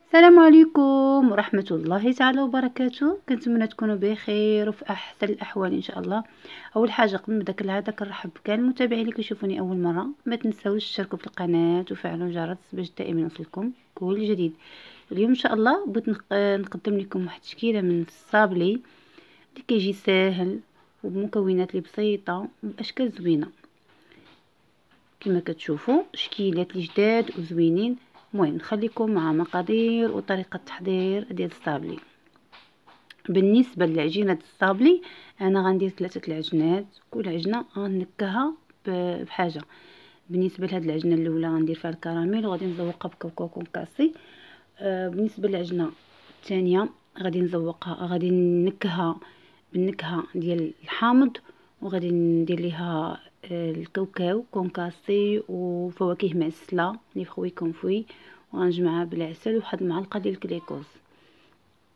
السلام عليكم ورحمة الله تعالى وبركاته. كنتمنى تكونوا بخير وفي احسن الاحوال ان شاء الله. اول حاجه قبل ما نبدا كالعاده كنرحب بكل المتابعين اللي كيشوفوني اول مره. ما تنساوش تشتركوا في القناه وفعلوا الجرس باش دائما يوصلكم كل جديد. اليوم ان شاء الله بغيت نقدم لكم واحد التشكيله من الصابلي اللي كيجي ساهل وبمكونات اللي بسيطه وباشكال زوينه. كما كتشوفوا شكيلات اللي جداد وزوينين. المهم نخليكم مع مقادير وطريقه تحضير ديال الصابلي. بالنسبه لعجينه الصابلي انا غندير 3 العجينات، كل عجنه غنكها بحاجه. بالنسبه لهاد العجينه الاولى غندير فيها الكراميل وغادي نزوقها بكاكاو كونكاسي. بالنسبه للعجينه الثانيه غادي نكها بالنكهه ديال الحامض، وغادي ندير ليها الكاوكاو كونكاسي وفواكه معسله لي فخوي كونفوي، وغنجمعها بالعسل وواحد المعلقه ديال الكليكوز.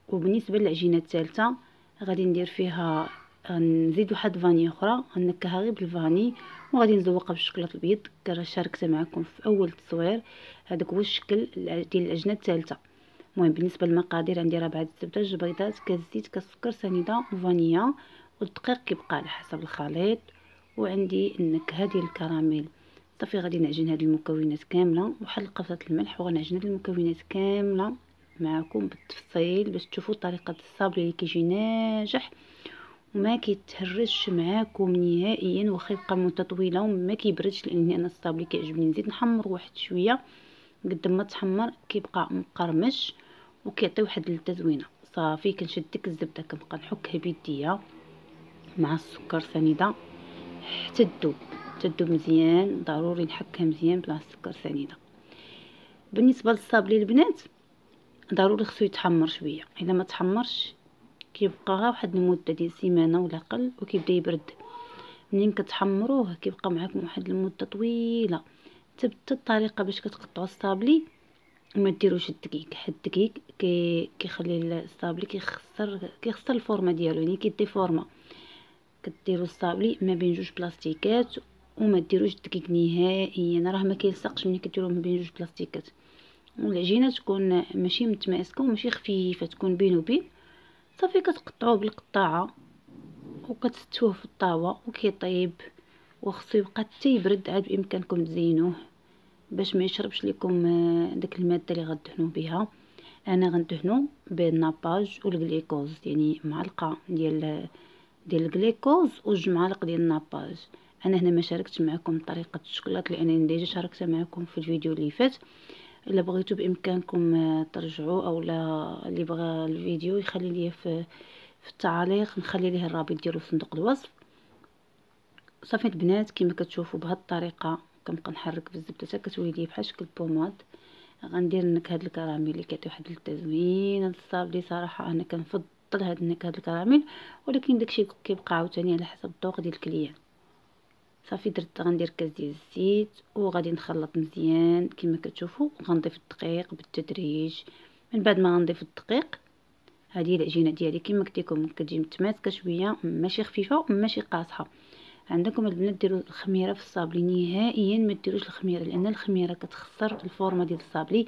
وبالنسبه للعجينه الثالثه غادي ندير فيها نزيد واحد فاني اخرى غنكها غير بالفاني، وغادي نزوقها بالشوكولاط البيض كما شاركت معكم في اول التصوير. هذاك هو الشكل ديال العجينه الثالثه. المهم بالنسبه للمقادير عندي ربعه الزبده، 2 بيضات، كاس زيت، كاس سكر سنيده وفانيا، والدقيق كيبقى على حسب الخليط، وعندي النكهه ديال الكراميل. صافي غادي نعجن هاد المكونات كامله وحل قفصه الملح، وغنعجن هاد المكونات كامله معكم بالتفصيل باش تشوفوا طريقه الصابلي اللي كيجي ناجح وما كيتهرسش معاكم نهائيا، واخا يبقى مده طويله وما كيبردش، لان انا الصابلي كيعجبني نزيد نحمر واحد شويه. قد ما تحمر كيبقى مقرمش وكيعطي واحد اللذه زوينه. صافي كنشد ديك الزبده كنبقى نحكها بيديا مع السكر سنيده حتى تذوب مزيان. ضروري نحكها مزيان بلا السكر سنيده. بالنسبه للصابلي البنات ضروري خصو يتحمر شويه، الا ما تحمرش كيبقى غير واحد المده ديال سيمانه ولا اقل وكيبدا يبرد. منين كتحمروه كيبقى معكم واحد المده طويله. حتى الطريقه باش كتقطعوا الصابلي وما ديروش الدقيق، حيت الدقيق كيخلي الصابلي كيخسر الفورمه ديالو، يعني كيدي فورمه. كديروا الصابلي ما بين جوج بلاستيكات وما ديروش الدقيق نهائيا، راه ما كيلصقش ملي كديروه ما بين جوج بلاستيكات. والعجينه تكون ماشي متماسكه وماشي خفيفه، تكون بين وبين. صافي كتقطعوه بالقطاعه وكتستوه في الطاوه وكيطيب، وخصو يبقى حتى يبرد عاد بامكانكم تزينوه باش ما يشربش لكم داك الماده اللي غدهنوا بها. انا غندهنو بالناباج والغليكوز، يعني معلقه ديال الغليكوز وجوج معالق ديال الناباج. انا هنا ما شاركتش معكم طريقه الشوكولات لانني ديجا شاركتها معكم في الفيديو اللي فات. الا بغيتو بامكانكم ترجعوا، او لا اللي بغى الفيديو يخلي لي في التعاليق، نخلي ليه الرابط ديالو في صندوق الوصف. صافي البنات كما كتشوفوا بهذه الطريقه كنبقى نحرك في الزبده حتى كتولي لي بحال شكل بوماد. غندير نكهه الكراميل اللي كيعطي واحد التزوين للصابلي. صراحه انا كنفضل هاد نكهه الكراميل، ولكن داكشي كيبقى عاوتاني على حسب الذوق ديال الكليان. صافي غندير كاس ديال الزيت وغادي نخلط مزيان كما كتشوفوا، وغنضيف الدقيق بالتدريج. من بعد ما غنضيف الدقيق هذه العجينه ديالي كما قلت لكم كتجي متماسكه شويه، ماشي خفيفه وماشي قاصحه. عندكم البنات ديروا الخميره في الصابلي، نهائيا ما ديروش الخميره، لان الخميره كتخسر الفورمه ديال الصابلي.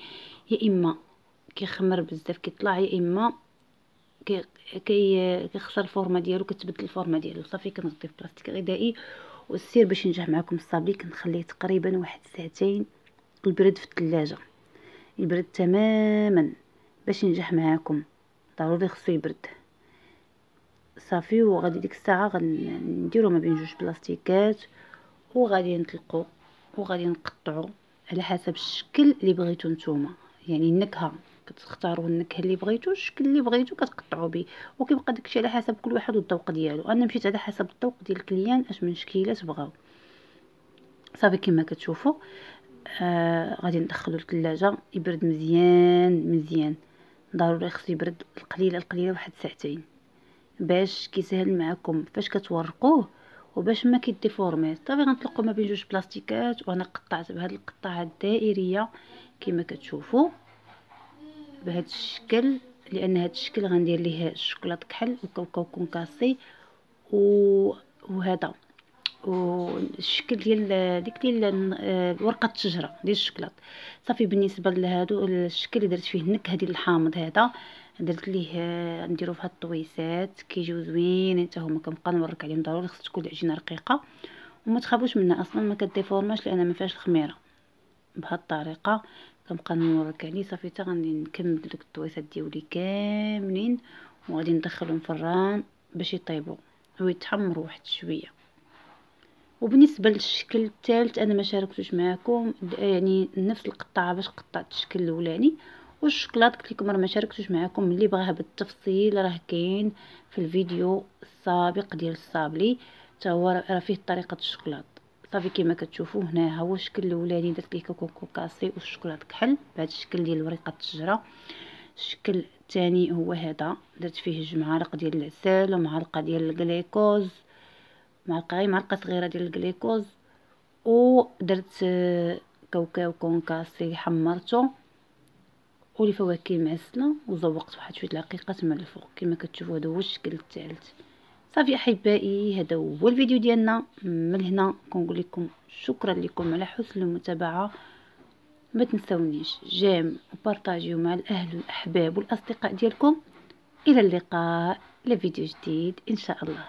يا اما كيخمر بزاف كيطلع، يا اما كيخسر الفورمه ديالو، كتبدل الفورمه ديالو. صافي كنغطيه بلاستيك غذائي. والسير باش ينجح معكم الصابلي كنخليه تقريبا واحد ساعتين البرد في الثلاجه، يبرد تماما باش ينجح معكم. ضروري خصو يبرد. صافي وغادي ديك الساعه غنديرو ما بين جوج بلاستيكات وغادي نطلقو وغادي نقطعو على حسب الشكل اللي بغيتو نتوما. يعني النكهه كتختاروا النكهه اللي بغيتو، الشكل اللي بغيتو كتقطعوا به، وكيبقى داكشي على حسب كل واحد والذوق ديالو. انا مشيت على حسب الذوق ديال الكليان اش من شكيلات بغاو. صافي كما كتشوفوا غادي ندخلو للثلاجه يبرد مزيان مزيان. ضروري خصو يبرد القليله واحد ساعتين باش كيسهل معكم فاش كتورقوه وباش ما كيديفورميش. صافي غنطلقوا ما بين جوج بلاستيكات، وانا قطعت بهذه القطعه الدائريه كما كتشوفوا بهذا الشكل، لان هذا الشكل غندير ليه الشوكولاط كحل وكاوكاو كونكاسي وهذا والشكل ديال ديك ديال ورقه الشجره ديال الشكلاط. صافي بالنسبه لهادو الشكل اللي درت فيه النكهه ديال الحامض هذا درت ليه نديرو فهاد الطويسات كيجيو زوينين حتى هما. كنبقى نورك عليهم، ضروري خص تكون العجينه رقيقه وما تخافوش منها اصلا ما كديفورماش لان ما فيهاش الخميره. بهاد الطريقه كنبقى نورك عليه. صافي حتى غادي نكمل دوك الطويسات ديالي كاملين وغادي ندخلهم في الران باش يطيبوا ويتحمروا واحد شويه. وبالنسبه للشكل الثالث انا ما شاركتوش معكم، يعني نفس القطعه باش قطعت الشكل الاولاني. والشوكولات قلت لكم راه ما شاركتوش معكم، اللي بغاها بالتفصيل راه كاين في الفيديو السابق ديال الصابلي حتى هو راه فيه طريقه الشوكولات. صافي كما كتشوفوا هنا هو الشكل الاولاني درت ليه كوكو كاسي والشوكولات كحل بهذا الشكل ديال ورقه الشجره. الشكل الثاني هو هذا، درت فيه 2 معالق ديال العسل ومعلقه ديال الجليكوز، معلقه صغيره ديال الجليكوز، ودرت كاوكاو كونكاسي حمرته والفواكه معسله وزوقت واحد شويه العقيقات من الفوق كما كتشوفوا. هذا هو الشكل الثالث. صافي احبائي هذا هو الفيديو ديالنا. من هنا كنقول لكم شكرا لكم على حسن المتابعه. ما تنسونيش جيم وبارطاجيو مع الاهل والاحباب والاصدقاء ديالكم. الى اللقاء لفيديو جديد ان شاء الله.